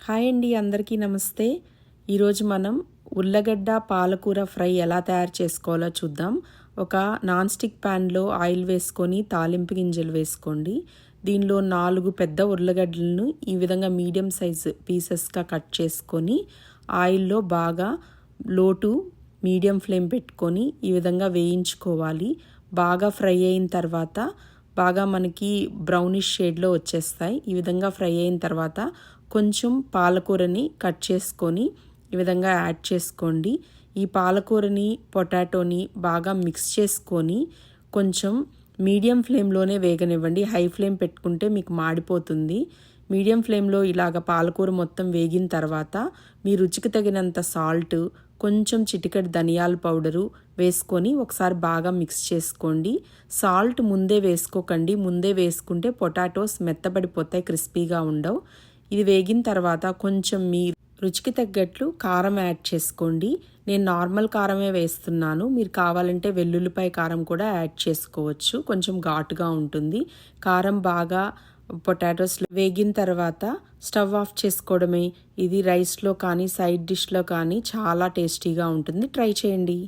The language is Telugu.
హాయ్ అండి, అందరికీ నమస్తే. ఈరోజు మనం ఉల్లగడ్డ పాలకూర ఫ్రై ఎలా తయారు చేసుకోవాలో చూద్దాం. ఒక నాన్ స్టిక్ ప్యాన్లో ఆయిల్ వేసుకొని తాలింపు గింజలు వేసుకోండి. దీనిలో 4 పెద్ద ఉల్లగడ్డలను ఈ విధంగా మీడియం సైజు పీసెస్గా కట్ చేసుకొని ఆయిల్లో బాగా లో టు మీడియం ఫ్లేమ్ పెట్టుకొని ఈ విధంగా వేయించుకోవాలి. బాగా ఫ్రై అయిన తర్వాత బాగా మనకి బ్రౌనిష్ షేడ్లో వచ్చేస్తాయి. ఈ విధంగా ఫ్రై అయిన తర్వాత కొంచెం పాలకూరని కట్ చేసుకొని ఈ విధంగా యాడ్ చేసుకోండి. ఈ పాలకూరని పొటాటోని బాగా మిక్స్ చేసుకొని కొంచెం మీడియం ఫ్లేమ్లోనే వేగనివ్వండి. హై ఫ్లేమ్ పెట్టుకుంటే మీకు మాడిపోతుంది. మీడియం ఫ్లేమ్లో ఇలాగ పాలకూర మొత్తం వేగిన తర్వాత మీ రుచికి తగినంత సాల్ట్, కొంచెం చిటికెడు ధనియాల పౌడరు వేసుకొని ఒకసారి బాగా మిక్స్ చేసుకోండి. సాల్ట్ ముందే వేసుకోకండి. ముందే వేసుకుంటే పొటాటోస్ మెత్తబడిపోతాయి, క్రిస్పీగా ఉండవు. ఇది వేగిన తర్వాత కొంచెం మీ రుచికి తగ్గట్లు కారం యాడ్ చేసుకోండి. నేను నార్మల్ కారమే వేస్తున్నాను. మీరు కావాలంటే వెల్లుల్లిపాయ కారం కూడా యాడ్ చేసుకోవచ్చు. కొంచెం ఘాటుగా ఉంటుంది. కారం బాగా పొటాటోస్ వేగిన తర్వాత స్టవ్ ఆఫ్ చేసుకోవడమే. ఇది రైస్లో కానీ సైడ్ డిష్లో కానీ చాలా టేస్టీగా ఉంటుంది. ట్రై చేయండి.